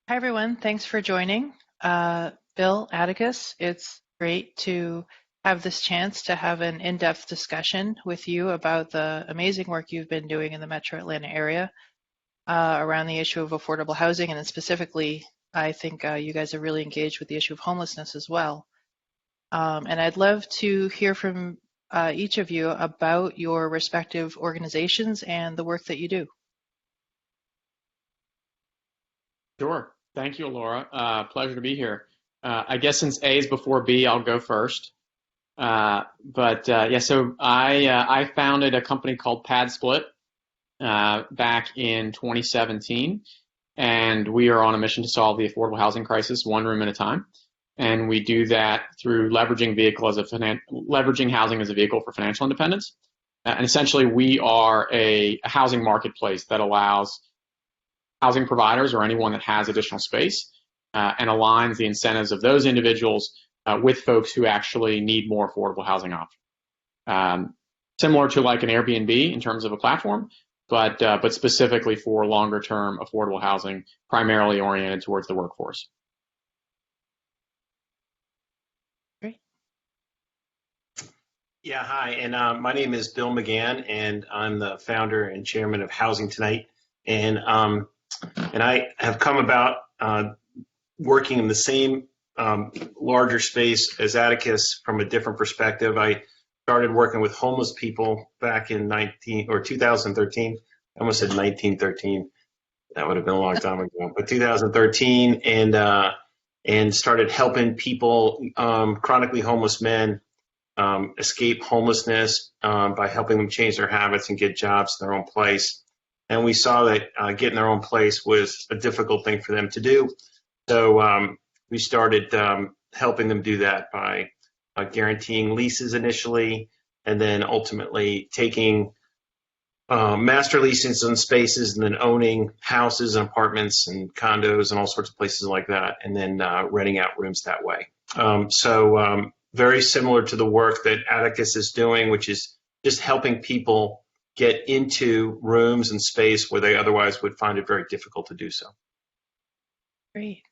Hi, everyone. Thanks for joining. Bill, Atticus, it's great to have this chance to have an in-depth discussion with you about the amazing work you've been doing in the Metro Atlanta area around the issue of affordable housing. And then specifically, I think you guys are really engaged with the issue of homelessness as well. And I'd love to hear from each of you about your respective organizations and the work that you do. Sure. Thank you, Elora. Pleasure to be here. I guess since A is before B, I'll go first. Yeah, so I founded a company called PadSplit back in 2017, and we are on a mission to solve the affordable housing crisis one room at a time. And we do that through leveraging housing as a vehicle for financial independence. And essentially, we are a housing marketplace that allows housing providers or anyone that has additional space and aligns the incentives of those individuals with folks who actually need more affordable housing options. Similar to like an Airbnb in terms of a platform, but specifically for longer term affordable housing, primarily oriented towards the workforce. Great. Yeah, hi, and my name is Bill McGahan, and I'm the founder and chairman of Housing Tonight. And I have come about working in the same larger space as Atticus from a different perspective. I started working with homeless people back in 2013. I almost said 1913. That would have been a long time ago, but 2013, and started helping people, chronically homeless men, escape homelessness by helping them change their habits and get jobs in their own place. And we saw that getting their own place was a difficult thing for them to do. So we started helping them do that by guaranteeing leases initially, and then ultimately taking master leases on spaces, and then owning houses and apartments and condos and all sorts of places like that, and then renting out rooms that way. Very similar to the work that Atticus is doing, which is just helping people get into rooms and space where they otherwise would find it very difficult to do so. Great.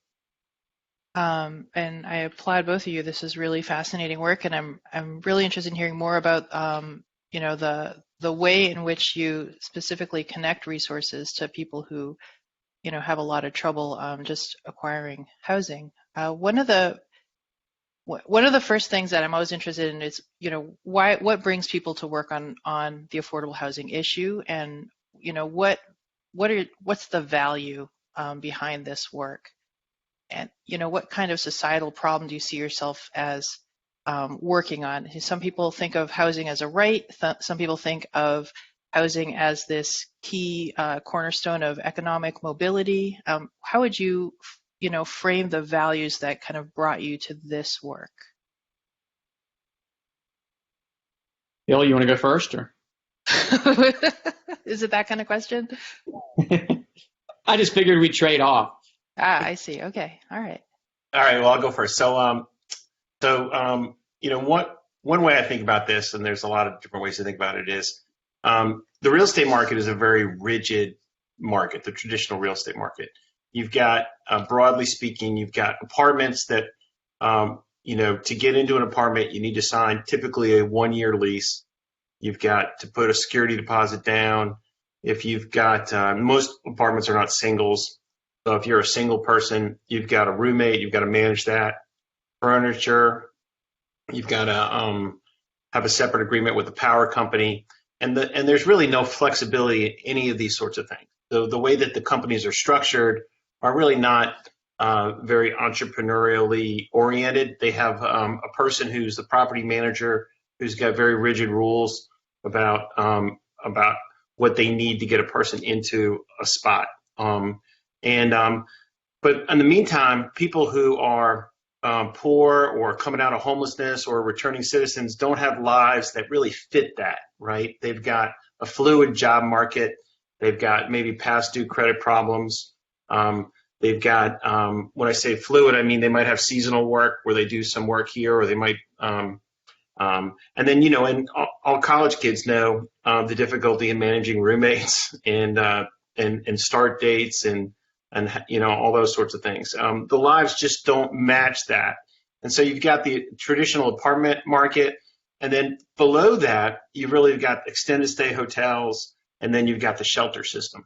And I applaud both of you. This is really fascinating work, and I'm really interested in hearing more about the way in which you specifically connect resources to people who have a lot of trouble just acquiring housing. One of the first things that I'm always interested in is what brings people to work on the affordable housing issue, and what's the value behind this work. And what kind of societal problem do you see yourself as working on? Some people think of housing as a right. Some people think of housing as this key cornerstone of economic mobility. How would you, frame the values that kind of brought you to this work? Bill, you want to go first, or? Is it that kind of question? I just figured we'd trade off. I see. Okay. All right. All right. Well, I'll go first. One way I think about this, and there's a lot of different ways to think about it, is the real estate market is a very rigid market, the traditional real estate market. You've got, broadly speaking, you've got apartments that, to get into an apartment, you need to sign typically a 1-year lease. You've got to put a security deposit down. If you've got, most apartments are not singles. So if you're a single person, you've got a roommate, you've got to manage that. Furniture, you've got to have a separate agreement with the power company. And there's really no flexibility in any of these sorts of things. So the way that the companies are structured are really not very entrepreneurially oriented. They have a person who's the property manager who's got very rigid rules about what they need to get a person into a spot. But in the meantime, people who are poor or coming out of homelessness or returning citizens don't have lives that really fit that, right? They've got a fluid job market. They've got maybe past due credit problems. They've got, when I say fluid, I mean they might have seasonal work where they do some work here, or they might, and then, and all college kids know the difficulty in managing roommates and start dates and and all those sorts of things. The lives just don't match that. And so you've got the traditional apartment market, and then below that, you've really got extended stay hotels, and then you've got the shelter system.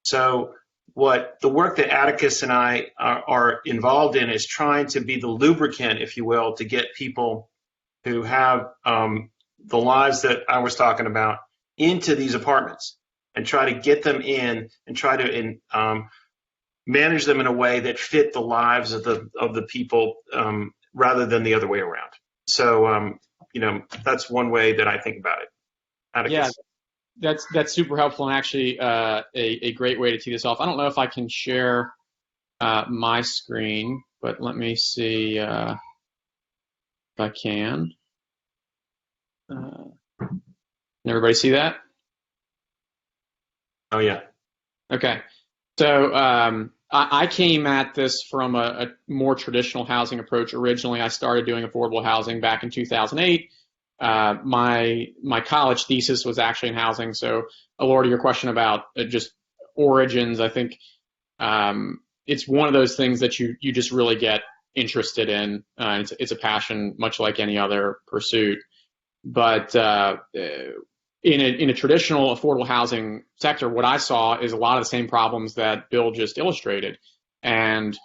So what the work that Atticus and I are involved in is trying to be the lubricant, if you will, to get people who have the lives that I was talking about into these apartments and try to get them in and try to manage them in a way that fit the lives of the people rather than the other way around. So, that's one way that I think about it. Atticus? Yeah, that's super helpful and actually a great way to tee this off. I don't know if I can share my screen, but let me see if I can. Can everybody see that? Oh, yeah. Okay. So I came at this from a more traditional housing approach. Originally, I started doing affordable housing back in 2008. My college thesis was actually in housing. So, Elora, to your question about just origins, I think it's one of those things that you just really get interested in. It's a passion, much like any other pursuit. But in a traditional affordable housing sector, what I saw is a lot of the same problems that Bill just illustrated. And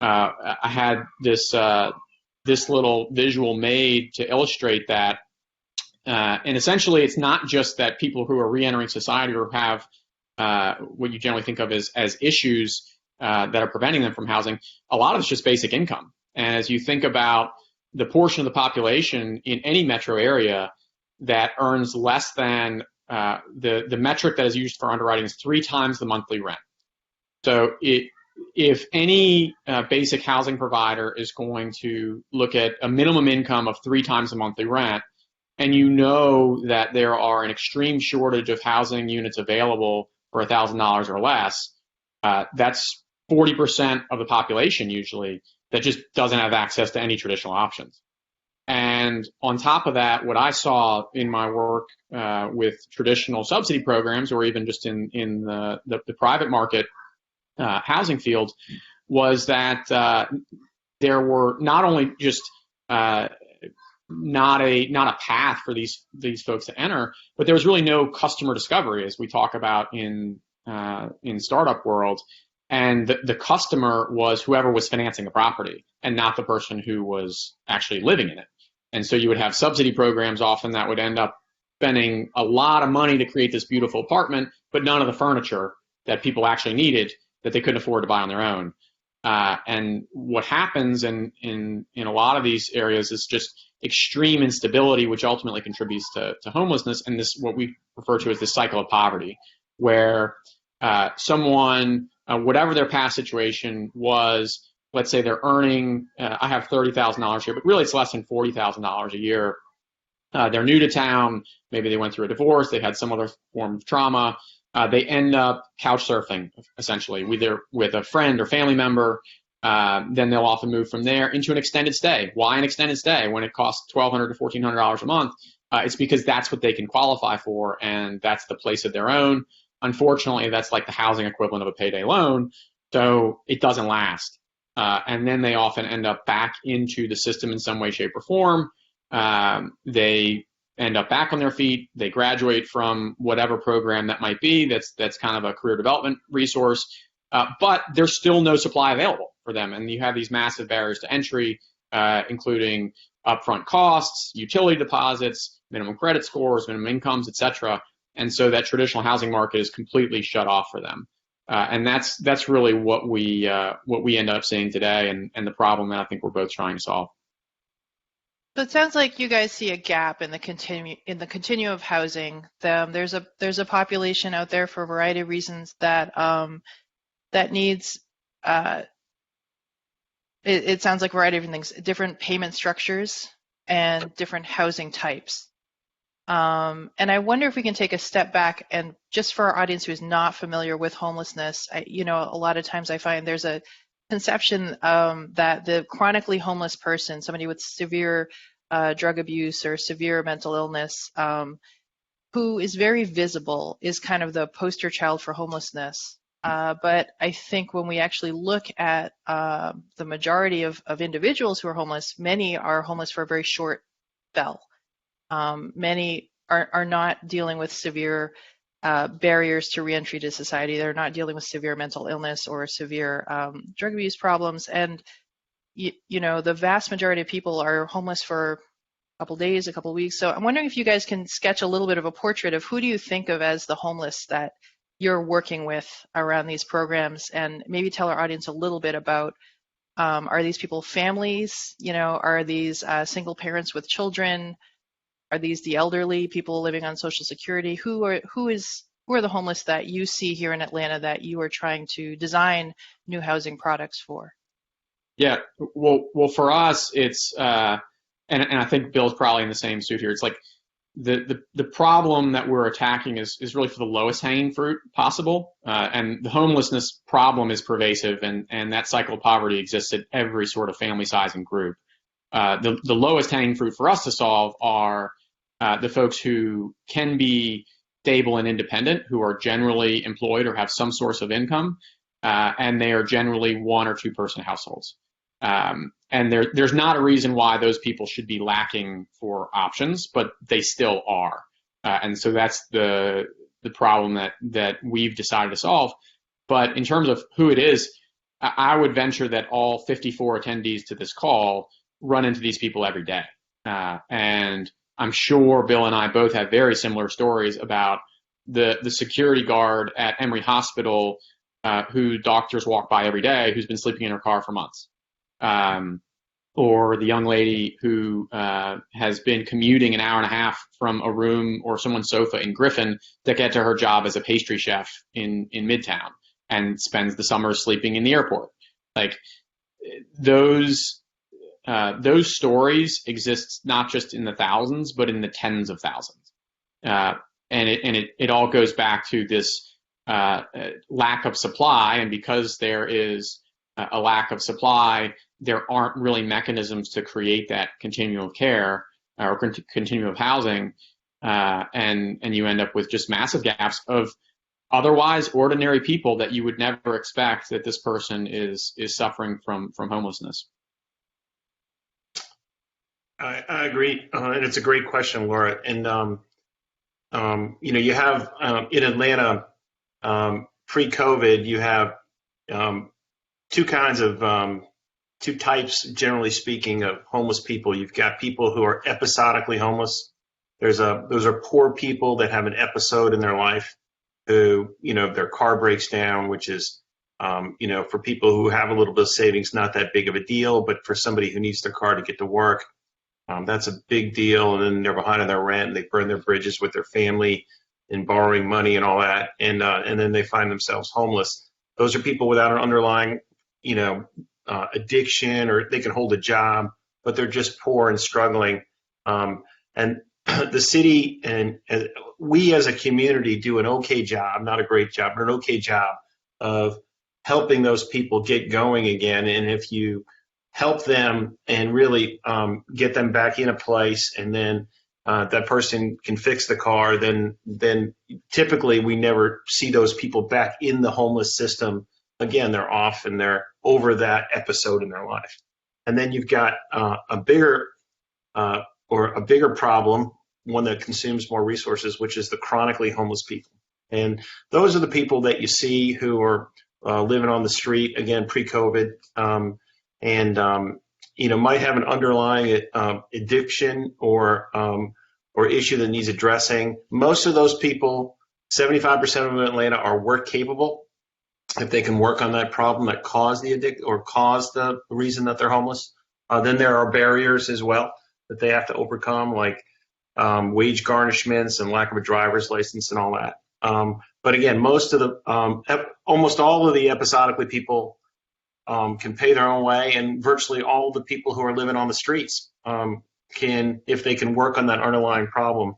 I had this little visual made to illustrate that. And essentially, it's not just that people who are reentering society or have what you generally think of as issues that are preventing them from housing. A lot of it's just basic income. And as you think about the portion of the population in any metro area that earns less than the metric that is used for underwriting is 3 times the monthly rent. So if any basic housing provider is going to look at a minimum income of 3 times the monthly rent, and you know that there are an extreme shortage of housing units available for $1,000 or less, that's 40% of the population usually that just doesn't have access to any traditional options. And on top of that, what I saw in my work with traditional subsidy programs, or even just in the private market housing field, was that there were not only just not a path for these folks to enter, but there was really no customer discovery, as we talk about in startup world. And the customer was whoever was financing the property and not the person who was actually living in it. And so you would have subsidy programs often that would end up spending a lot of money to create this beautiful apartment, but none of the furniture that people actually needed that they couldn't afford to buy on their own. And what happens in a lot of these areas is just extreme instability, which ultimately contributes to homelessness, and this what we refer to as the cycle of poverty, where someone, whatever their past situation was, let's say they're earning, I have $30,000 here, but really it's less than $40,000 a year. They're new to town. Maybe they went through a divorce. They had some other form of trauma. They end up couch surfing, essentially, either with a friend or family member. Then they'll often move from there into an extended stay. Why an extended stay when it costs $1,200 to $1,400 a month? It's because that's what they can qualify for, and that's the place of their own. Unfortunately, that's like the housing equivalent of a payday loan, so it doesn't last. And then they often end up back into the system in some way, shape, or form. They end up back on their feet. They graduate from whatever program that might be. That's kind of a career development resource. But there's still no supply available for them. And you have these massive barriers to entry, including upfront costs, utility deposits, minimum credit scores, minimum incomes, et cetera. And so that traditional housing market is completely shut off for them. And that's really what we end up seeing today, and the problem that I think we're both trying to solve. So it sounds like you guys see a gap in the continuum of housing. There's a population out there for a variety of reasons that needs. It sounds like a variety of different things, different payment structures and different housing types. And I wonder if we can take a step back and just for our audience who is not familiar with homelessness, a lot of times I find there's a conception that the chronically homeless person, somebody with severe drug abuse or severe mental illness, who is very visible, is kind of the poster child for homelessness. But I think when we actually look at the majority of individuals who are homeless, many are homeless for a very short spell. Many are not dealing with severe barriers to reentry to society. They're not dealing with severe mental illness or severe drug abuse problems. And, the vast majority of people are homeless for a couple days, a couple weeks. So I'm wondering if you guys can sketch a little bit of a portrait of who do you think of as the homeless that you're working with around these programs, and maybe tell our audience a little bit about, are these people families? Are these single parents with children? Are these the elderly, people living on Social Security? Who are the homeless that you see here in Atlanta that you are trying to design new housing products for? Yeah, well, for us, it's and I think Bill's probably in the same suit here. It's like the problem that we're attacking is really for the lowest hanging fruit possible, and the homelessness problem is pervasive, and that cycle of poverty exists at every sort of family size and group. The lowest hanging fruit for us to solve are the folks who can be stable and independent, who are generally employed or have some source of income, and they are generally one or two person households. And there's not a reason why those people should be lacking for options, but they still are. And so that's the problem that we've decided to solve. But in terms of who it is, I would venture that all 54 attendees to this call run into these people every day. And I'm sure Bill and I both have very similar stories about the security guard at Emory Hospital who doctors walk by every day who's been sleeping in her car for months. Or the young lady who has been commuting an hour and a half from a room or someone's sofa in Griffin to get to her job as a pastry chef in Midtown and spends the summer sleeping in the airport. Like those stories exist not just in the thousands, but in the tens of thousands. And it all goes back to this lack of supply, and because there is a lack of supply, there aren't really mechanisms to create that continuum of care or continuum of housing, and you end up with just massive gaps of otherwise ordinary people that you would never expect that this person is suffering from homelessness. I agree, and it's a great question, Laura. And you have in Atlanta pre-COVID, you have two types, generally speaking, of homeless people. You've got people who are episodically homeless. Those are poor people that have an episode in their life who, their car breaks down, which is, for people who have a little bit of savings, not that big of a deal. But for somebody who needs their car to get to work, that's a big deal. And then they're behind on their rent, and they burn their bridges with their family and borrowing money and all that. And then they find themselves homeless. Those are people without an underlying, addiction, or they can hold a job, but they're just poor and struggling. And the city and we as a community do an okay job, not a great job, but an okay job of helping those people get going again. And if you help them and really get them back in a place, and then that person can fix the car, then typically we never see those people back in the homeless system. Again, they're off and they're over that episode in their life. And then you've got a bigger problem, one that consumes more resources, which is the chronically homeless people. And those are the people that you see who are living on the street, again, pre-COVID, and might have an underlying addiction or issue that needs addressing. Most of those people, 75% of them in Atlanta, are work capable. If they can work on that problem that caused the addict or caused the reason that they're homeless, then there are barriers as well that they have to overcome, like wage garnishments and lack of a driver's license and all that. But again, almost all of the episodically people can pay their own way, and virtually all the people who are living on the streets can, if they can work on that underlying problem,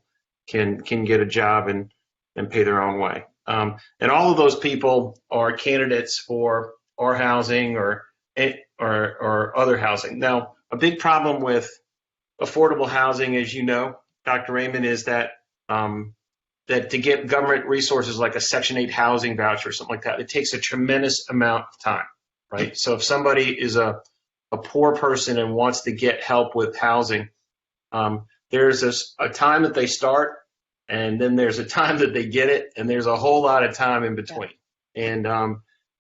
can get a job and pay their own way. And all of those people are candidates for our housing or other housing. Now, a big problem with affordable housing, as you know, Dr. Raymond, is that that to get government resources like a Section 8 housing voucher or something like that, it takes a tremendous amount of time, right? So if somebody is a poor person and wants to get help with housing, there's a time that they start, and then there's a time that they get it, and there's a whole lot of time in between. And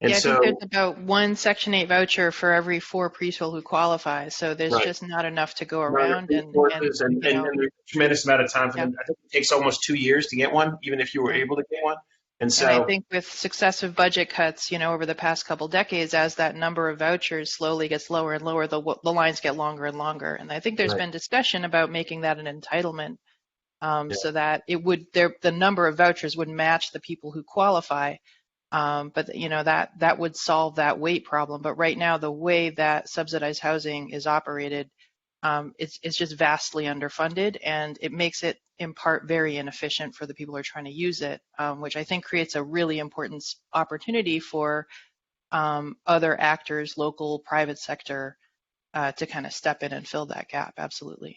I so think there's about one Section 8 voucher for every 4 preschool who qualifies, so there's right. just not enough to go Not around, enough resources, and there's a tremendous amount of time for them. I think it takes almost 2 years to get one, even if you were able to get one. And And I so, think with successive budget cuts, over the past couple decades, as that number of vouchers slowly gets lower and lower, the lines get longer and longer. And I think there's right. been discussion about making that an entitlement, Yeah. so that the number of vouchers would match the people who qualify. But that would solve that wait problem. But right now, the way that subsidized housing is operated, it's just vastly underfunded, and it makes it in part very inefficient for the people who are trying to use it, which I think creates a really important opportunity for other actors, local, private sector, to kind of step in and fill that gap. Absolutely.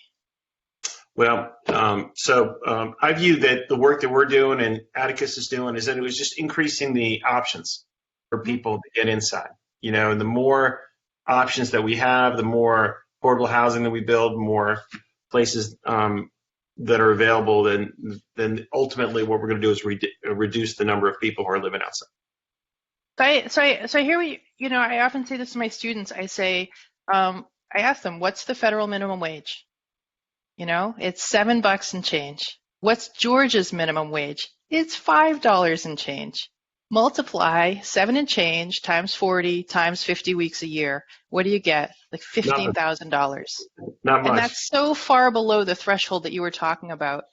Well, I view that the work that we're doing and Atticus is doing is that it was just increasing the options for people to get inside. And the more options that we have, the more affordable housing that we build, more places that are available, then ultimately what we're going to do is reduce the number of people who are living outside. So I hear I often say this to my students. I say, I ask them, what's the federal minimum wage? It's $7 and change. What's Georgia's minimum wage? It's $5 and change. Multiply 7 and change times 40 times 50 weeks a year. What do you get? Like $15,000. Not much. And that's so far below the threshold that you were talking about.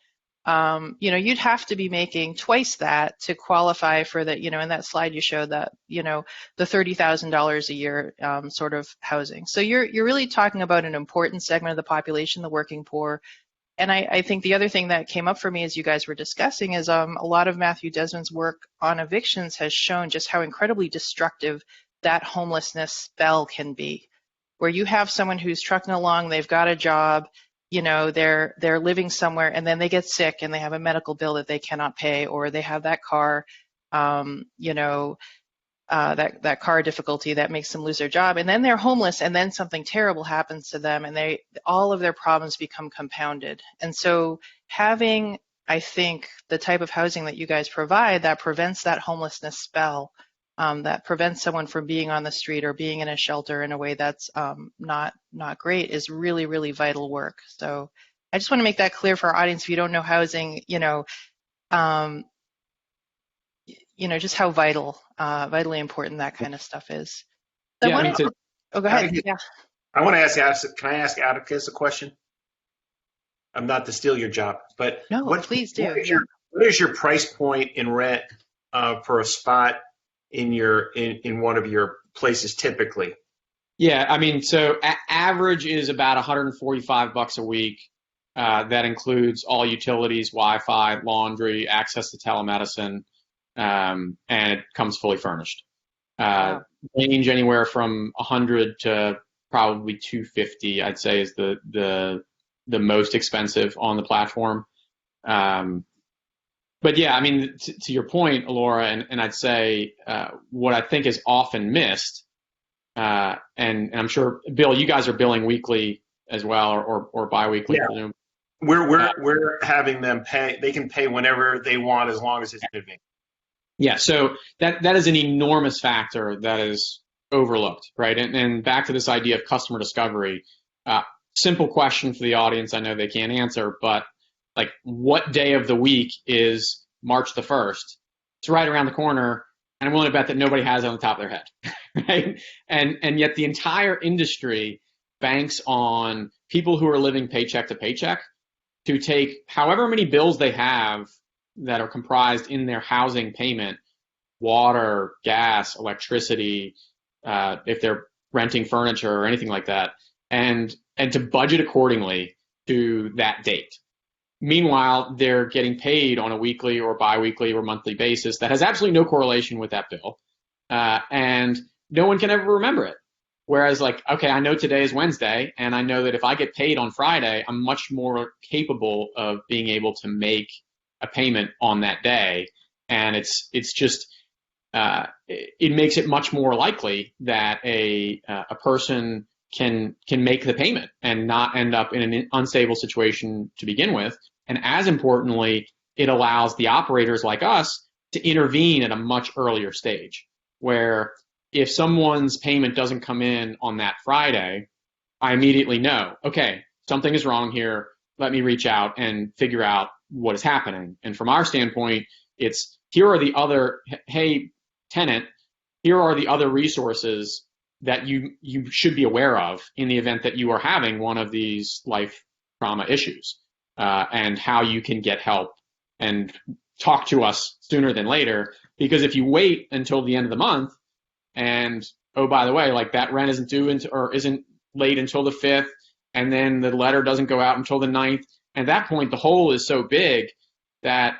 You'd have to be making twice that to qualify for the, in that slide you showed that, the $30,000 a year sort of housing. So you're really talking about an important segment of the population, the working poor. And I think the other thing that came up for me as you guys were discussing is a lot of Matthew Desmond's work on evictions has shown just how incredibly destructive that homelessness spell can be, where you have someone who's trucking along, they've got a job, they're living somewhere, and then they get sick and they have a medical bill that they cannot pay, or they have that car, that car difficulty that makes them lose their job, and then they're homeless, and then something terrible happens to them, and all of their problems become compounded. And so having, I think, the type of housing that you guys provide that prevents that homelessness spell, that prevents someone from being on the street or being in a shelter in a way that's not great, is really, really vital work. So I just want to make that clear for our audience. If you don't know housing, just how vitally important that kind of stuff is. So Yeah, go ahead. Yeah. I want to ask, can I ask Atticus a question? I'm not to steal your job, but no, please do. What is your price point in rent for a spot in one of your places typically? Yeah, I mean, so average is about $145 a week. That includes all utilities, Wi-Fi, laundry, access to telemedicine, and it comes fully furnished. Wow. Range anywhere from 100 to probably 250, I'd say, is the most expensive on the platform. But yeah, I mean, to your point, Elora, and I'd say what I think is often missed, and I'm sure, Bill, you guys are billing weekly as well, or biweekly. Yeah. We're having them pay. They can pay whenever they want as long as it's in advance. Yeah, so that is an enormous factor that is overlooked, right? And back to this idea of customer discovery. Simple question for the audience. I know they can't answer, but like, what day of the week is March the 1st? It's right around the corner, and I'm willing to bet that nobody has it on the top of their head, right? And yet the entire industry banks on people who are living paycheck to paycheck to take however many bills they have that are comprised in their housing payment, water, gas, electricity, if they're renting furniture or anything like that, and to budget accordingly to that date. Meanwhile, they're getting paid on a weekly or biweekly or monthly basis that has absolutely no correlation with that bill, and no one can ever remember it. Whereas, like, okay, I know today is Wednesday, and I know that if I get paid on Friday, I'm much more capable of being able to make a payment on that day. And it's just, it makes it much more likely that a person can make the payment and not end up in an unstable situation to begin with. And as importantly, it allows the operators like us to intervene at a much earlier stage, where if someone's payment doesn't come in on that Friday, I immediately know, okay, something is wrong here. Let me reach out and figure out what is happening. And from our standpoint, it's, here are the other, hey, tenant, here are the other resources that you should be aware of in the event that you are having one of these life trauma issues, and how you can get help and talk to us sooner than later. Because if you wait until the end of the month and, oh, by the way, like that rent isn't due or isn't late until the 5th, and then the letter doesn't go out until the 9th, at that point, the hole is so big that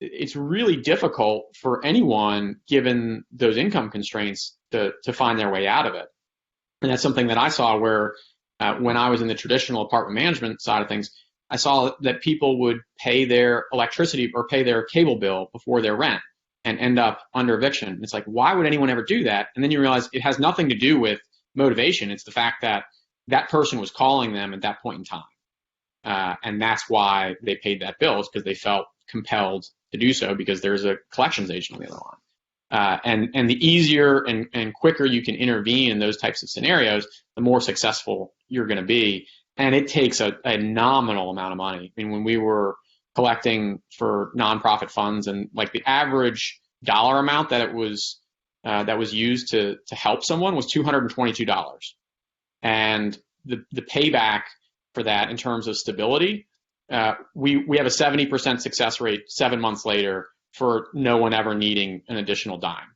it's really difficult for anyone, given those income constraints, to find their way out of it. And that's something that I saw where when I was in the traditional apartment management side of things, I saw that people would pay their electricity or pay their cable bill before their rent and end up under eviction. It's like, why would anyone ever do that? And then you realize it has nothing to do with motivation. It's the fact that that person was calling them at that point in time. And that's why they paid that bill, is because they felt compelled to do so, because there's a collections agent on the other line. And the easier and quicker you can intervene in those types of scenarios, the more successful you're going to be. And it takes a nominal amount of money. I mean, when we were collecting for nonprofit funds, and like the average dollar amount that was used to help someone was $222. And the payback for that in terms of stability, we have a 70% success rate 7 months later for no one ever needing an additional dime.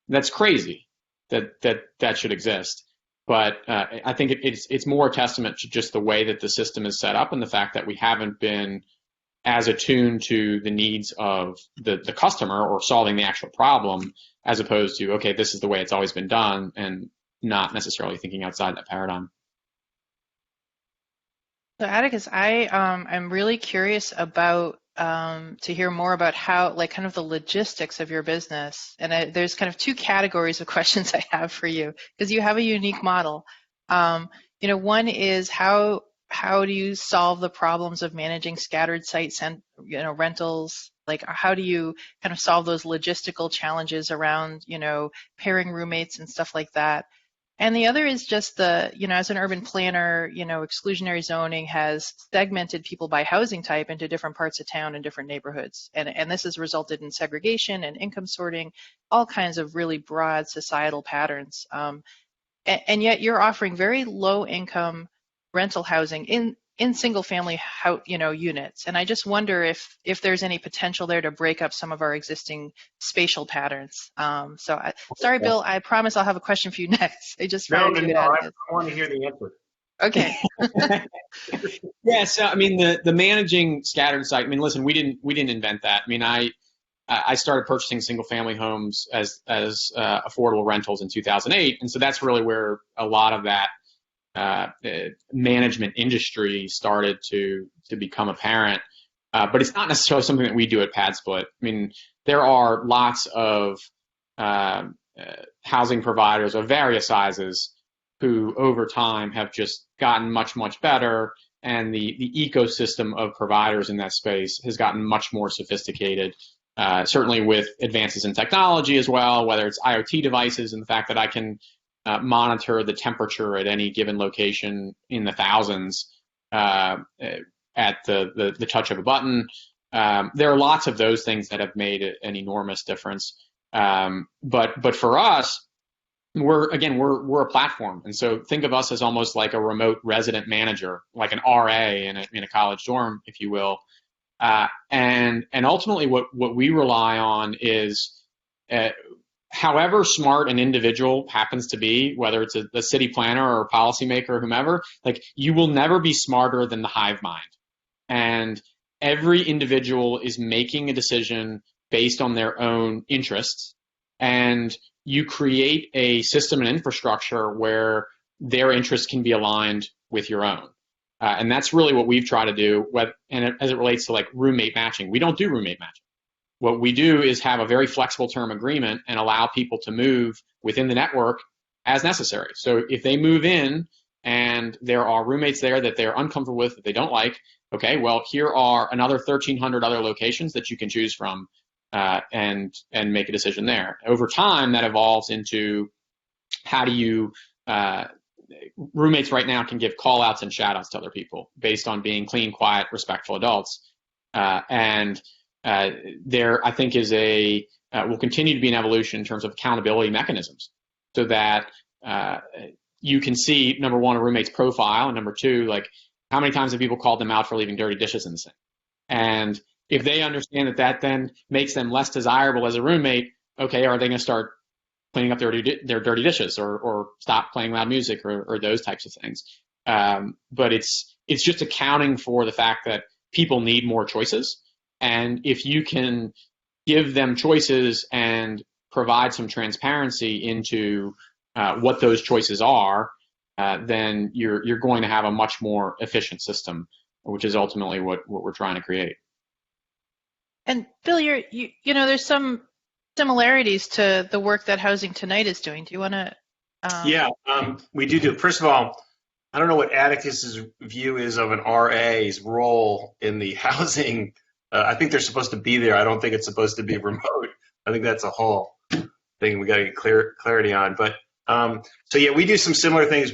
That's crazy that should exist. But I think it's more a testament to just the way that the system is set up, and the fact that we haven't been as attuned to the needs of the customer or solving the actual problem, as opposed to, okay, this is the way it's always been done, and not necessarily thinking outside that paradigm. So Atticus, I'm really curious about to hear more about how, like, kind of the logistics of your business. And there's kind of two categories of questions I have for you, because you have a unique model. One is how do you solve the problems of managing scattered sites and rentals? Like, how do you kind of solve those logistical challenges around pairing roommates and stuff like that? And the other is just as an urban planner, exclusionary zoning has segmented people by housing type into different parts of town and different neighborhoods. And this has resulted in segregation and income sorting, all kinds of really broad societal patterns. And yet you're offering very low income rental housing in single family units. And I just wonder if there's any potential there to break up some of our existing spatial patterns. Sorry, Bill, I promise I'll have a question for you next. I just No, I want to hear the answer. Okay. Yeah, so I mean, the managing scattered site, I mean, listen, we didn't invent that. I mean, I started purchasing single family homes as affordable rentals in 2008, and so that's really where a lot of that management industry started to become apparent. But it's not necessarily something that we do at PadSplit. I mean, there are lots of housing providers of various sizes who over time have just gotten much, much better, and the ecosystem of providers in that space has gotten much more sophisticated, certainly with advances in technology as well, whether it's IoT devices and the fact that I can monitor the temperature at any given location in the thousands at the touch of a button. There are lots of those things that have made an enormous difference. But for us, we're a platform, and so think of us as almost like a remote resident manager, like an RA in a college dorm, if you will. And ultimately, what we rely on is however smart an individual happens to be, whether it's a city planner or a policymaker or whomever, like, you will never be smarter than the hive mind. And every individual is making a decision based on their own interests. And you create a system and infrastructure where their interests can be aligned with your own. And that's really what we've tried to do. As it relates to like roommate matching, we don't do roommate matching. What we do is have a very flexible term agreement and allow people to move within the network as necessary. So if they move in and there are roommates there that they're uncomfortable with, that they don't like, okay, well, here are another 1,300 other locations that you can choose from, and make a decision there. Over time, that evolves into how do you, roommates right now can give call outs and shout outs to other people based on being clean, quiet, respectful adults. There, I think, is will continue to be an evolution in terms of accountability mechanisms, so that you can see, number one, a roommate's profile, and number two, like how many times have people called them out for leaving dirty dishes in the sink? And if they understand that then makes them less desirable as a roommate, okay, are they going to start cleaning up their dirty dishes, or stop playing loud music, or those types of things? But it's just accounting for the fact that people need more choices. And if you can give them choices and provide some transparency into what those choices are, then you're going to have a much more efficient system, which is ultimately what we're trying to create. And Bill, you know, there's some similarities to the work that Housing Tonight is doing. Do you want to? Yeah, we do. First of all, I don't know what Atticus's view is of an RA's role in the housing. I think they're supposed to be there. I don't think it's supposed to be remote. I think that's a whole thing we got to get clarity on. But so yeah, we do some similar things.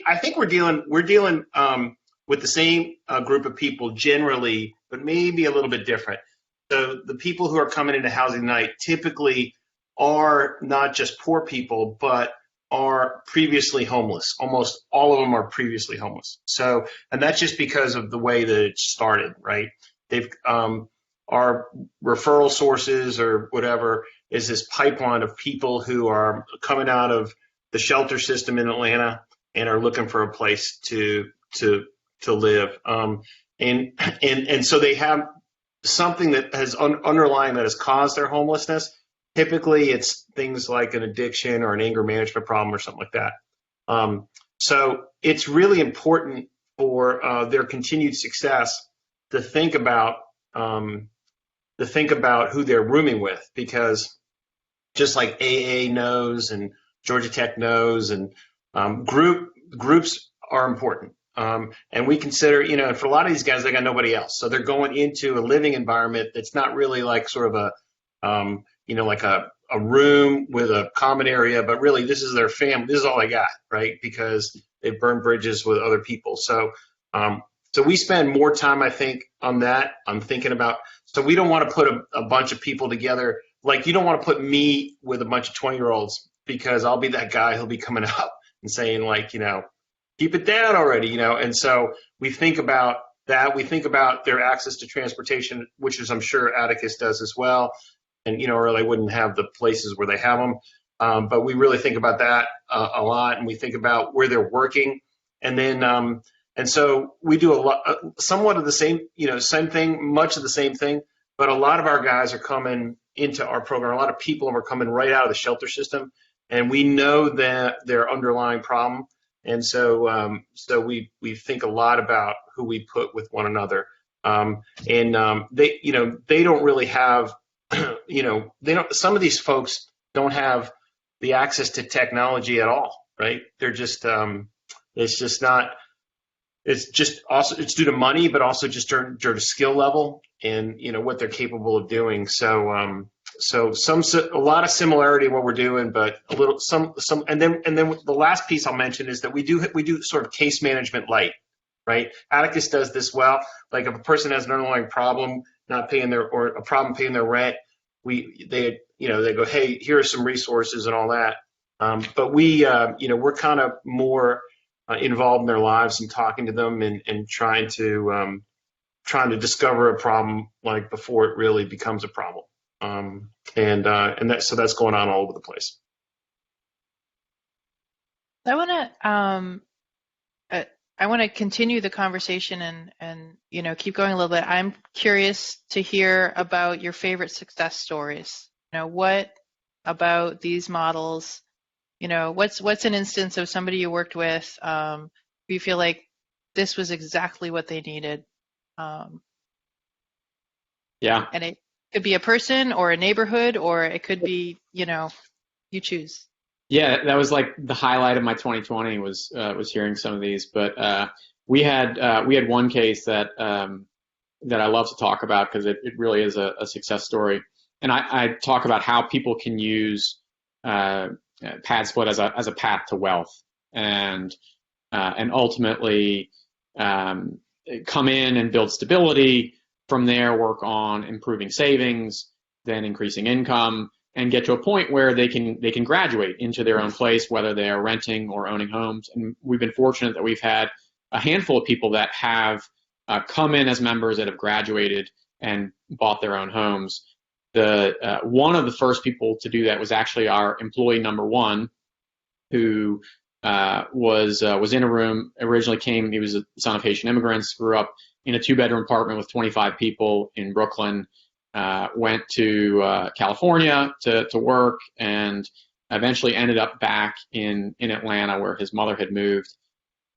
I think we're dealing with the same group of people generally, but maybe a little bit different. So the people who are coming into Housing Night typically are not just poor people, but are previously homeless. Almost all of them are previously homeless. So, and that's just because of the way that it started, right? They've our referral sources or whatever is this pipeline of people who are coming out of the shelter system in Atlanta and are looking for a place to live. And so they have something that has underlying that has caused their homelessness. Typically, it's things like an addiction or an anger management problem or something like that. So it's really important for their continued success to think about who they're rooming with, because just like AA knows and Georgia Tech knows, and groups are important. And we consider, you know, for a lot of these guys, they got nobody else. So they're going into a living environment that's not really like sort of like a room with a common area, but really this is their family. This is all they got, right? Because they've burned bridges with other people. So we spend more time, I think, on that. I'm thinking about, so we don't want to put a bunch of people together. Like, you don't want to put me with a bunch of 20-year-olds, because I'll be that guy who'll be coming up and saying, like, you know, keep it down already, you know. And so we think about that. We think about their access to transportation, which is, I'm sure Atticus does as well. And, you know, or they wouldn't have the places where they have them. But we really think about that a lot. And we think about where they're working. And then, and so we do a lot, somewhat of the same, you know, same thing, much of the same thing. But a lot of our guys are coming into our program. A lot of people are coming right out of the shelter system. And we know that their underlying problem. And so we think a lot about who we put with one another. They, you know, they don't really have, you know, some of these folks don't have the access to technology at all, right? They're just, it's due to money, but also just due to skill level and, you know, what they're capable of doing. So, a lot of similarity in what we're doing, but a little, and then the last piece I'll mention is that we do sort of case management light, right? Atticus does this well. Like, if a person has an underlying problem, not paying or a problem paying their rent, they go, hey, here are some resources and all that. But we, you know, we're kind of more involved in their lives and talking to them and trying to discover a problem, like, before it really becomes a problem. So that's going on all over the place. I want to continue the conversation and you know, keep going a little bit. I'm curious to hear about your favorite success stories. You know, what about these models? You know, what's an instance of somebody you worked with? You feel like this was exactly what they needed. Yeah. And it could be a person or a neighborhood, or it could be, you choose. Yeah, that was like the highlight of my 2020 was hearing some of these. But we had one case that I love to talk about because it really is a success story. And I talk about how people can use PadSplit as a path to wealth and ultimately come in and build stability. From there, work on improving savings, then increasing income, and get to a point where they can graduate into their own place, whether they are renting or owning homes. And we've been fortunate that we've had a handful of people that have come in as members that have graduated and bought their own homes. One of the first people to do that was actually our employee number one, who was in a room. Originally he was a son of Haitian immigrants, grew up in a 2-bedroom apartment with 25 people in Brooklyn, went to California to work, and eventually ended up back in Atlanta where his mother had moved,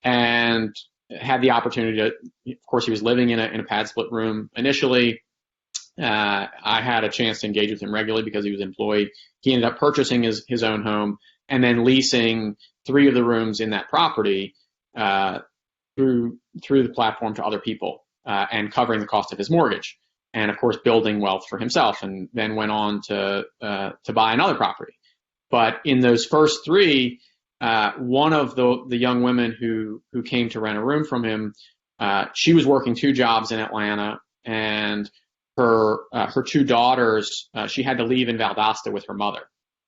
and had the opportunity to, of course, he was living in a PadSplit room initially. I had a chance to engage with him regularly because he was employed. He ended up purchasing his own home and then leasing 3 of the rooms in that property through the platform to other people, and covering the cost of his mortgage, and of course building wealth for himself, and then went on to buy another property. But in those first 3, one of the young women who came to rent a room from him, she was working 2 jobs in Atlanta, and her 2 daughters, she had to leave in Valdosta with her mother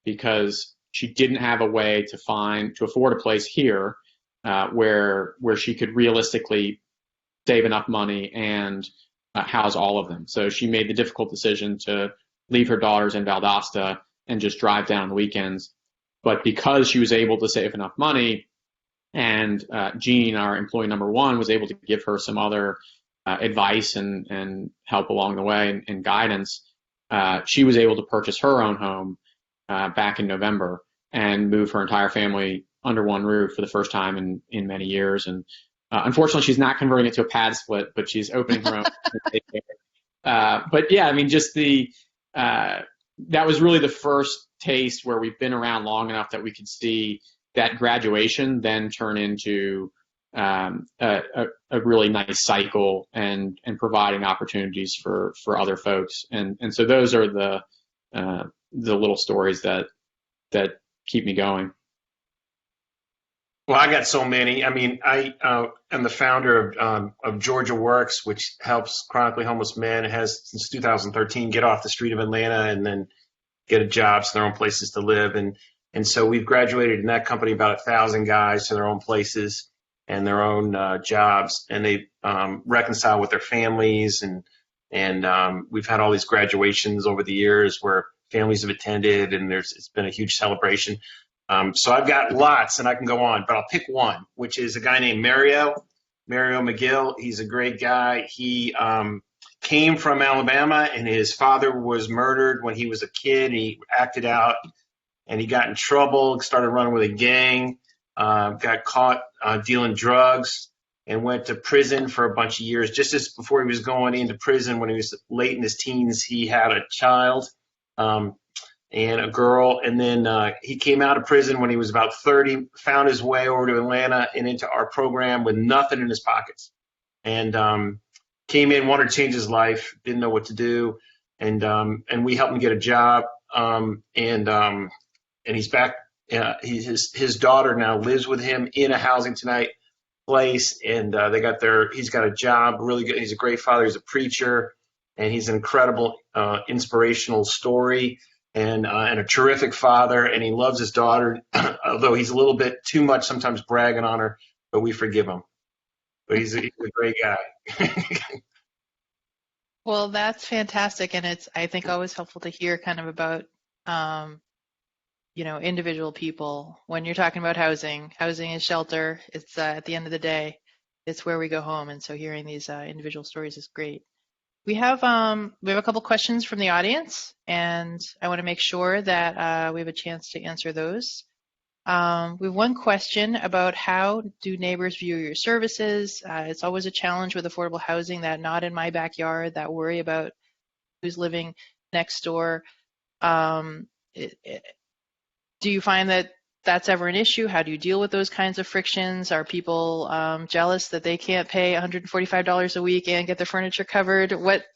because she didn't have a way to afford a place here where she could realistically save enough money and house all of them. So she made the difficult decision to leave her daughters in Valdosta and just drive down on the weekends. But because she was able to save enough money, and Jean, our employee number one, was able to give her some other advice and help along the way and guidance, she was able to purchase her own home back in November and move her entire family under one roof for the first time in many years. And unfortunately, she's not converting it to a PadSplit, but she's opening her own. But yeah, I mean, just that was really the first taste where we've been around long enough that we could see that graduation then turn into a really nice cycle and providing opportunities for other folks. And so those are the little stories that keep me going. Well, I got so many. I mean, I am the founder of Georgia Works, which helps chronically homeless men. It has since 2013 get off the street of Atlanta and then get a job, so their own places to live. And so we've graduated in that company about 1,000 guys to their own places and their own jobs, and they reconcile with their families. And we've had all these graduations over the years where families have attended, and it's been a huge celebration. So I've got lots, and I can go on, but I'll pick one, which is a guy named Mario McGill. He's a great guy. He came from Alabama, and his father was murdered when he was a kid. He acted out, and he got in trouble, started running with a gang, got caught dealing drugs, and went to prison for a bunch of years. Just as before he was going into prison, when he was late in his teens, he had a child. And a girl, and then he came out of prison when he was about 30, found his way over to Atlanta and into our program with nothing in his pockets, and came in, wanted to change his life, didn't know what to do, and we helped him get a job, and he's back. His daughter now lives with him in a Housing Tonight place, and he's got a job, really good. He's a great father. He's a preacher, and he's an incredible, inspirational story. And a terrific father, and he loves his daughter, although he's a little bit too much sometimes bragging on her, but we forgive him. But he's a great guy. Well, that's fantastic, and it's, I think, always helpful to hear kind of about individual people. When you're talking about housing is shelter. It's at the end of the day, it's where we go home, and so hearing these individual stories is great. We have a couple questions from the audience, and I want to make sure that we have a chance to answer those. We have one question about how do neighbors view your services? It's always a challenge with affordable housing, that not in my backyard, that worry about who's living next door. Um, do you find that that's ever an issue? How do you deal with those kinds of frictions? Are people jealous that they can't pay $145 a week and get their furniture covered?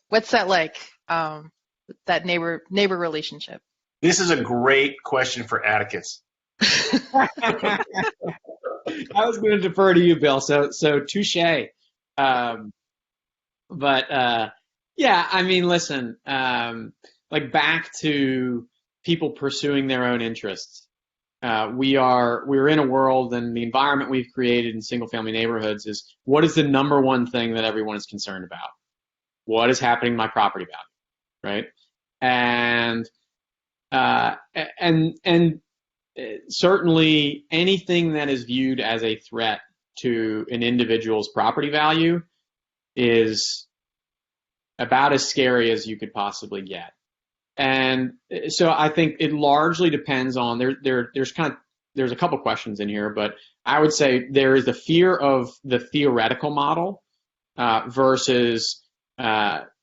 What's that like? That neighbor relationship. This is a great question for Atticus. I was going to defer to you, Bill. So touche. Yeah, I mean, listen, like back to people pursuing their own interests. We're in a world, and the environment we've created in single family neighborhoods is, what is the number one thing that everyone is concerned about? What is happening to my property value, right? And certainly anything that is viewed as a threat to an individual's property value is about as scary as you could possibly get. And so I think it largely depends on, there's a couple questions in here, but I would say there is the fear of the theoretical model versus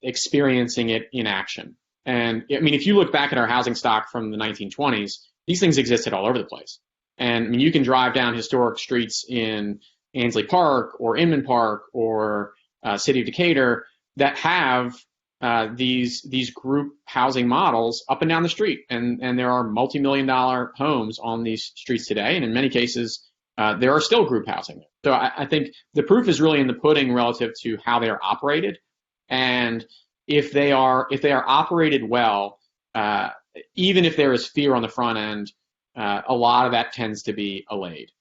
experiencing it in action. And I mean, if you look back at our housing stock from the 1920s, these things existed all over the place. And I mean, you can drive down historic streets in Ansley Park or Inman Park or City of Decatur that have these group housing models up and down the street. And there are multi-million-dollar homes on these streets today. And in many cases, there are still group housing. So I think the proof is really in the pudding relative to how they are operated. And if they are operated well, even if there is fear on the front end, a lot of that tends to be allayed.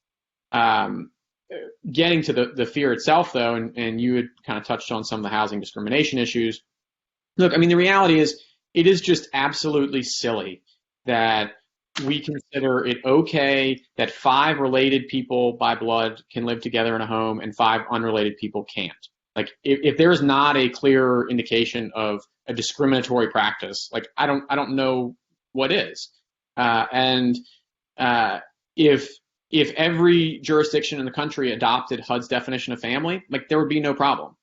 Getting to the fear itself, though, and you had kind of touched on some of the housing discrimination issues. Look, I mean, the reality is, it is just absolutely silly that we consider it okay that 5 related people by blood can live together in a home and 5 unrelated people can't. Like, if there is not a clear indication of a discriminatory practice, like I don't know what is. If every jurisdiction in the country adopted HUD's definition of family, like there would be no problem.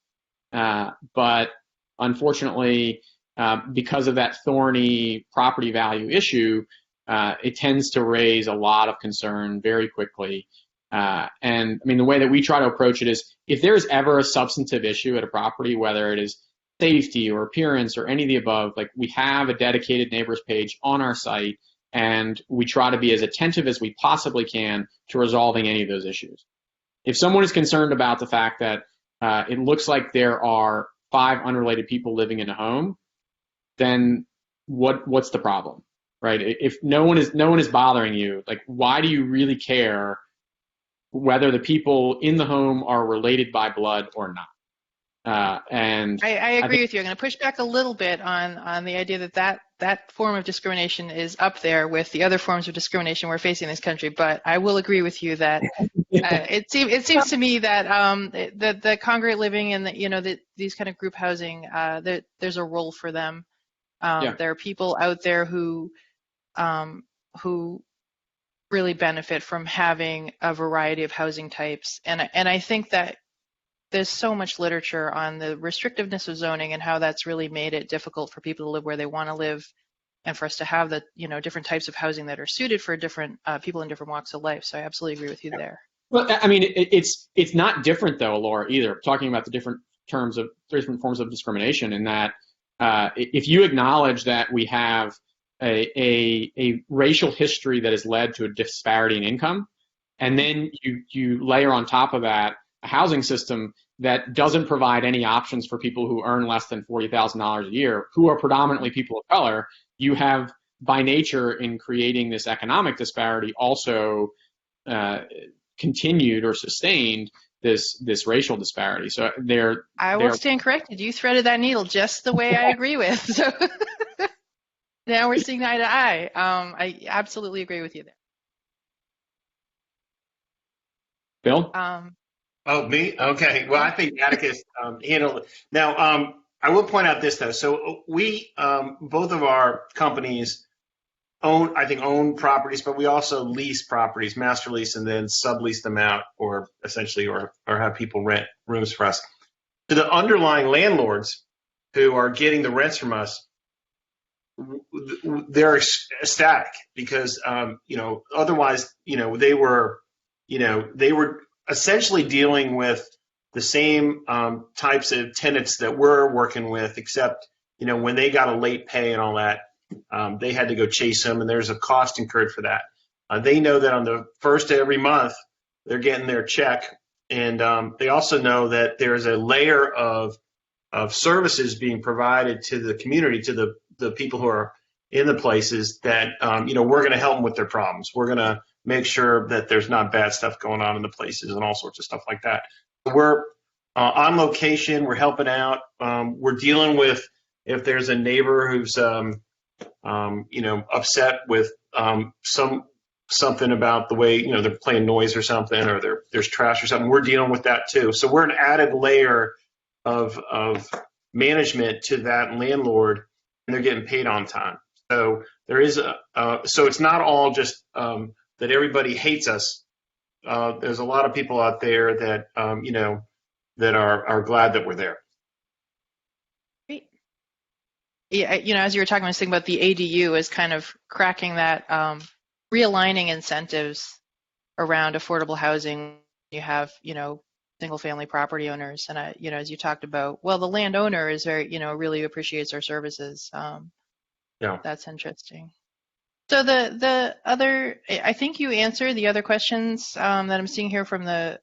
But unfortunately, because of that thorny property value issue, it tends to raise a lot of concern very quickly. And I mean, the way that we try to approach it is, if there is ever a substantive issue at a property, whether it is safety or appearance or any of the above, like we have a dedicated neighbors page on our site, and we try to be as attentive as we possibly can to resolving any of those issues. If someone is concerned about the fact that it looks like there are 5 unrelated people living in a home, then what's the problem, right? If no one is bothering you, like, why do you really care whether the people in the home are related by blood or not? And I agree with you. I'm going to push back a little bit on the idea that form of discrimination is up there with the other forms of discrimination we're facing in this country. But I will agree with you that it seems to me that the congregate living and these kind of group housing, there's a role for them. There are people out there who really benefit from having a variety of housing types, and I think that there's so much literature on the restrictiveness of zoning and how that's really made it difficult for people to live where they want to live, and for us to have the different types of housing that are suited for different people in different walks of life. So I absolutely agree with you there. Well, I mean, it's not different though, Elora, either. Talking about the different forms of discrimination, in that if you acknowledge that we have a racial history that has led to a disparity in income, and then you layer on top of that a housing system that doesn't provide any options for people who earn less than $40,000 a year, who are predominantly people of color, you have, by nature, in creating this economic disparity, also continued or sustained this racial disparity. So I will stand corrected. You threaded that needle just the way I agree with. So now we're seeing eye to eye. I absolutely agree with you there. Bill? Oh, me? Okay. Well, I think Atticus handled it. Now, I will point out this, though. So we, both of our companies own properties, but we also lease properties, master lease, and then sublease them out, or essentially, or have people rent rooms for us. To the underlying landlords who are getting the rents from us, they're ecstatic because otherwise they were essentially dealing with the same types of tenants that we're working with, except when they got a late pay and all that, they had to go chase them, and there's a cost incurred for that. They know that on the first of every month they're getting their check, and they also know that there's a layer of services being provided to the community, to the people who are in the places that, we're going to help them with their problems. We're going to make sure that there's not bad stuff going on in the places and all sorts of stuff like that. We're on location. We're helping out. We're dealing with if there's a neighbor who's, upset with something about the way, they're playing noise or something, or there's trash or something. We're dealing with that too. So we're an added layer of management to that landlord, and they're getting paid on time. So there is so it's not all just that everybody hates us. There's a lot of people out there that that are glad that we're there. Great. Yeah, as you were talking, I was thinking about the ADU as kind of cracking that, realigning incentives around affordable housing. You have single-family property owners, and as you talked about, well, the landowner is very, really appreciates our services. Yeah, that's interesting. So the other, I think you answered the other questions that I'm seeing here from the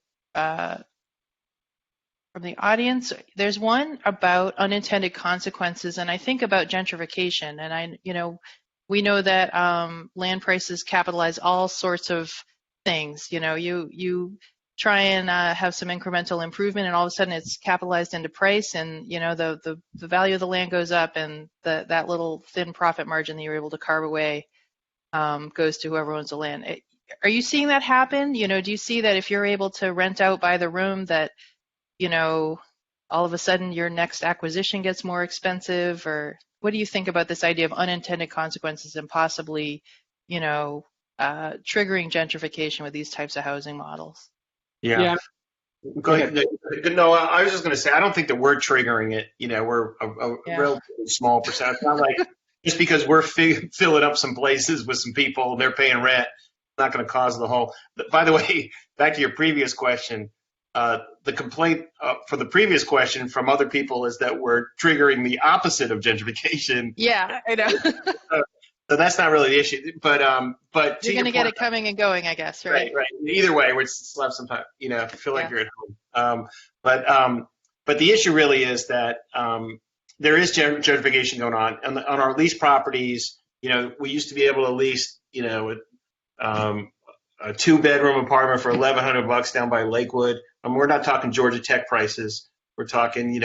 audience. There's one about unintended consequences, and I think about gentrification. And we know that land prices capitalize all sorts of things. You try and have some incremental improvement, and all of a sudden it's capitalized into price, and the value of the land goes up, and that little thin profit margin that you're able to carve away goes to whoever owns the land. Are you seeing that happen? Do you see that if you're able to rent out by the room, that all of a sudden your next acquisition gets more expensive? Or what do you think about this idea of unintended consequences and possibly triggering gentrification with these types of housing models? Yeah. Go ahead. No, I was just going to say, I don't think that we're triggering it. We're a relatively small percent. It's not like just because we're filling up some places with some people and they're paying rent, it's not going to cause the whole. By the way, back to your previous question, the complaint for the previous question from other people is that we're triggering the opposite of gentrification. Yeah, I know. So that's not really the issue, but you're going to get it coming and going, I guess, right? Right. Either way, we'd still have some time, feel like you're at home. But the issue really is that there is gentrification going on. On our lease properties, we used to be able to lease, a 2-bedroom apartment for $1,100 down by Lakewood. We're not talking Georgia Tech prices. We're talking,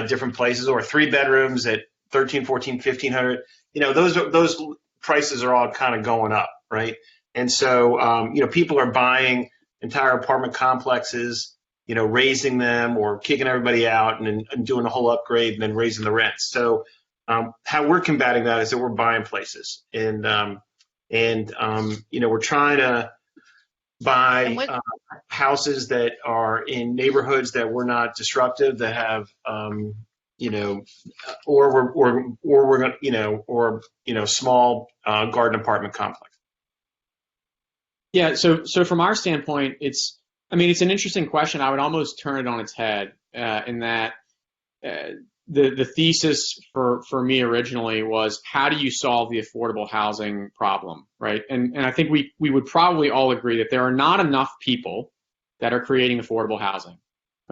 different places, or 3 bedrooms at $1,300, $1,400, $1,500. Those prices are all kind of going up, right? And so, people are buying entire apartment complexes, raising them or kicking everybody out and doing a whole upgrade and then raising the rents. So, how we're combating that is that we're buying places, and we're trying to buy houses that are in neighborhoods that we're not disruptive, that have, or we're going, small garden apartment complex. Yeah. So from our standpoint, it's an interesting question. I would almost turn it on its head in that the thesis for me originally was, how do you solve the affordable housing problem, right? And I think we would probably all agree that there are not enough people that are creating affordable housing.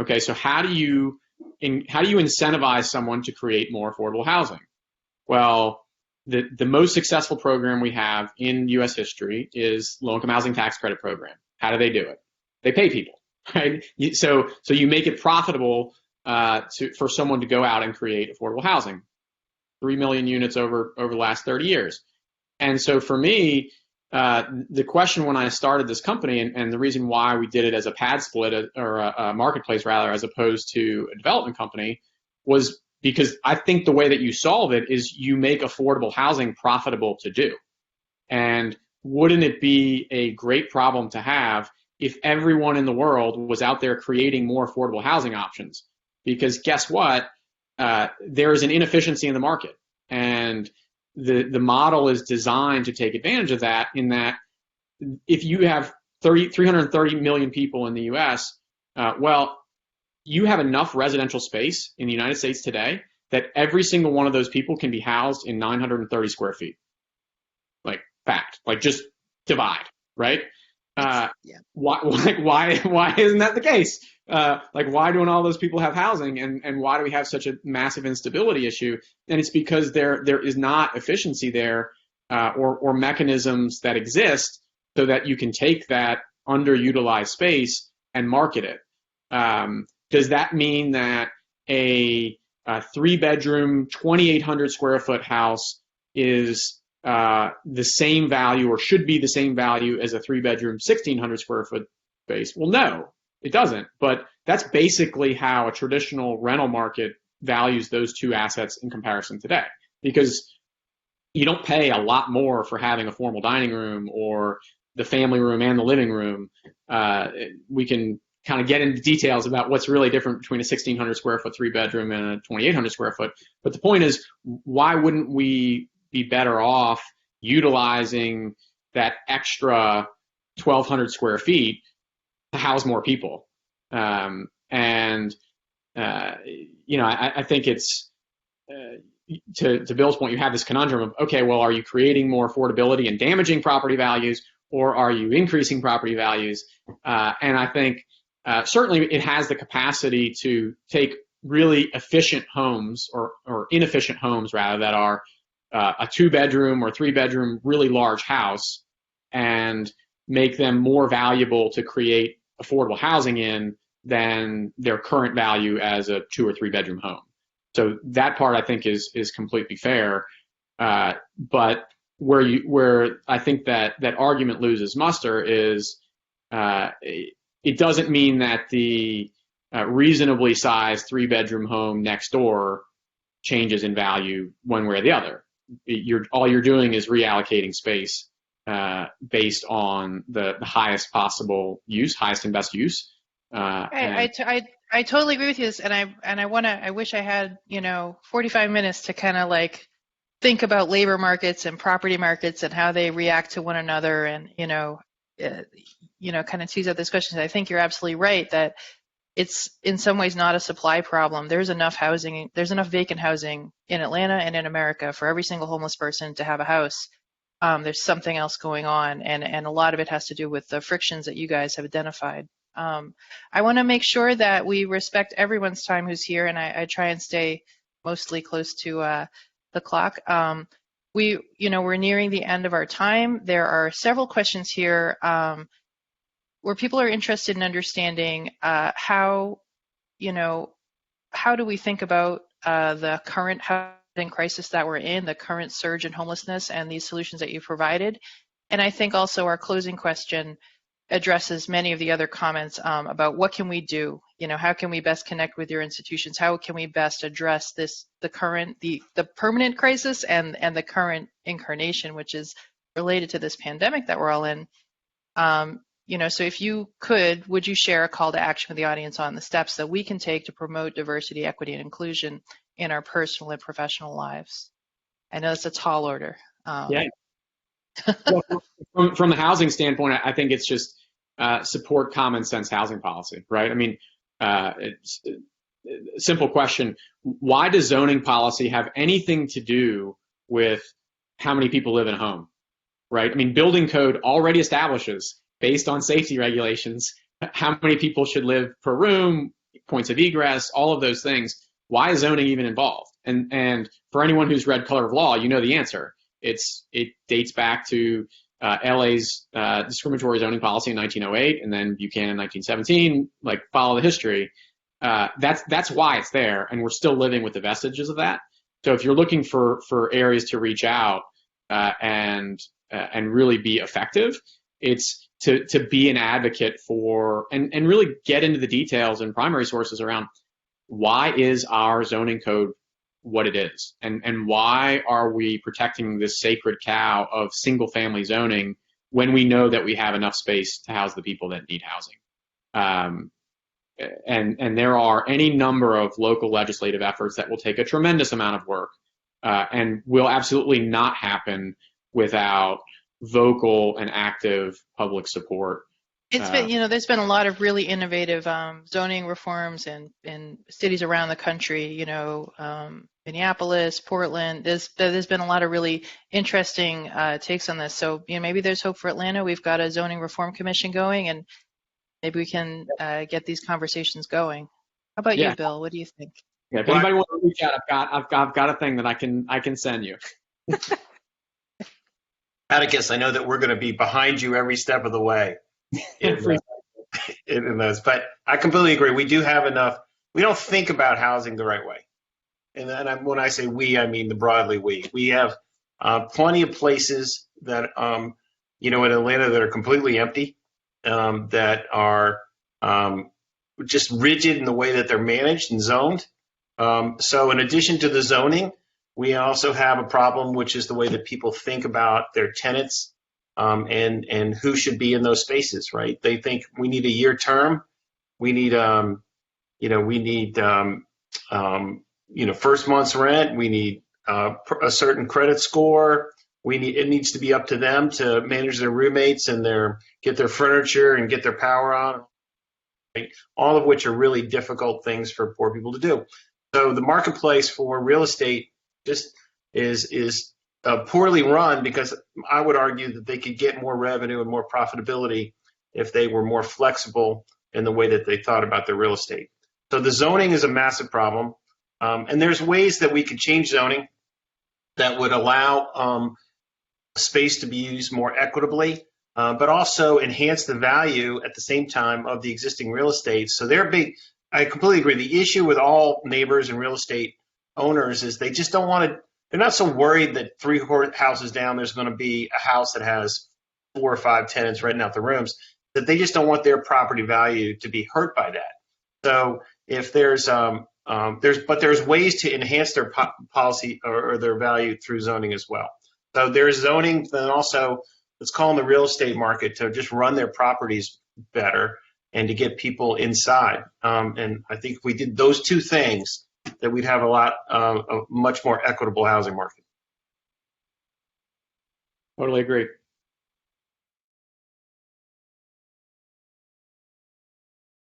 Okay, so how do you incentivize someone to create more affordable housing? Well, the most successful program we have in U.S. history is low-income housing tax credit program. How do they do it? They pay people, right? So you make it profitable for someone to go out and create affordable housing. 3 million units over the last 30 years. And so for me, the question when I started this company, and the reason why we did it as a PadSplit or a marketplace rather, as opposed to a development company, was because I think the way that you solve it is you make affordable housing profitable to do. And wouldn't it be a great problem to have if everyone in the world was out there creating more affordable housing options? Because guess what? There is an inefficiency in the market. And the model is designed to take advantage of that, in that if you have 330 million people in the US, well, you have enough residential space in the United States today that every single one of those people can be housed in 930 square feet. Like, fact, like, just divide, right? Yeah. Why isn't that the case? Like, why don't all those people have housing, and why do we have such a massive instability issue? And it's because there is not efficiency there, or mechanisms that exist so that you can take that underutilized space and market it. Does that mean that a 3-bedroom, 2,800 square foot house is the same value, or should be the same value, as a 3-bedroom, 1,600 square foot space? Well, no, it doesn't. But that's basically how a traditional rental market values those two assets in comparison today, because you don't pay a lot more for having a formal dining room or the family room and the living room. We can kind of get into details about what's really different between a 1,600 square foot 3-bedroom and a 2,800 square foot. But the point is, why wouldn't we be better off utilizing that extra 1,200 square feet to house more people? I think it's, to Bill's point, you have this conundrum of, okay, well, are you creating more affordability and damaging property values, or are you increasing property values? And I think certainly it has the capacity to take really efficient homes, or inefficient homes rather, that are a 2-bedroom or 3-bedroom really large house, and make them more valuable to create affordable housing in than their current value as a 2 or 3-bedroom home. So that part, I think, is completely fair. But where I think that argument loses muster is, it doesn't mean that the reasonably sized 3-bedroom home next door changes in value one way or the other. All you're doing is reallocating space based on the highest possible use, highest and best use. I totally agree with you, and I wish I had 45 minutes to kind of like think about labor markets and property markets and how they react to one another, and kind of tease out this question. I think you're absolutely right that it's in some ways not a supply problem. There's enough housing, there's enough vacant housing in Atlanta and in America for every single homeless person to have a house. There's something else going on, and a lot of it has to do with the frictions that you guys have identified. I want to make sure that we respect everyone's time who's here, and I try and stay mostly close to the clock. We're nearing the end of our time. There are several questions here where people are interested in understanding how do we think about the current housing crisis that we're in, the current surge in homelessness, and these solutions that you provided. And I think also our closing question addresses many of the other comments about what can we do? How can we best connect with your institutions? How can we best address the permanent crisis and the current incarnation, which is related to this pandemic that we're all in? So if you would you share a call to action with the audience on the steps that we can take to promote diversity, equity, and inclusion in our personal and professional lives? I know it's a tall order. Yeah. Well, from the housing standpoint, I think it's just support common sense housing policy, right? I mean, it's a simple question. Why does zoning policy have anything to do with how many people live in a home, right? I mean, building code already establishes, based on safety regulations, how many people should live per room, points of egress, all of those things. Why is zoning even involved? And for anyone who's read Color of Law, you know the answer. It dates back to LA's discriminatory zoning policy in 1908, and then Buchanan in 1917. Like, follow the history. That's why it's there, and we're still living with the vestiges of that. So if you're looking for areas to reach out and really be effective, it's to be an advocate for and really get into the details and primary sources around why is our zoning code what it is, and why are we protecting this sacred cow of single family zoning when we know that we have enough space to house the people that need housing. And there are any number of local legislative efforts that will take a tremendous amount of work and will absolutely not happen without vocal and active public support. It's been, there's been a lot of really innovative zoning reforms in cities around the country, Minneapolis, Portland. There's been a lot of really interesting takes on this. So, maybe there's hope for Atlanta. We've got a zoning reform commission going, and maybe we can get these conversations going. How about you, Bill? What do you think? Yeah, if anybody wants to reach out, I've got a thing that I can send you. Atticus, I know that we're going to be behind you every step of the way in those, but I completely agree. We do have enough. We don't think about housing the right way, and when I say we, I mean the broadly we. We have plenty of places that in Atlanta that are completely empty, that are just rigid in the way that they're managed and zoned. So in addition to the zoning, we also have a problem, which is the way that people think about their tenants and who should be in those spaces, right? They think we need a year term. We need, first month's rent. We need a certain credit score. It needs to be up to them to manage their roommates and get their furniture and get their power on, right? All of which are really difficult things for poor people to do. So the marketplace for real estate just is poorly run, because I would argue that they could get more revenue and more profitability if they were more flexible in the way that they thought about their real estate. So the zoning is a massive problem, and there's ways that we could change zoning that would allow space to be used more equitably, but also enhance the value at the same time of the existing real estate. So I completely agree. The issue with all neighbors and real estate owners is they just don't want to, they're not so worried that 3 houses down there's going to be a house that has 4 or 5 tenants renting out the rooms, that they just don't want their property value to be hurt by that. So if there's ways to enhance their policy or their value through zoning as well. So there's zoning, then also let's call on the real estate market to just run their properties better and to get people inside. And I think if we did those two things, that we'd have a much more equitable housing market. Totally agree.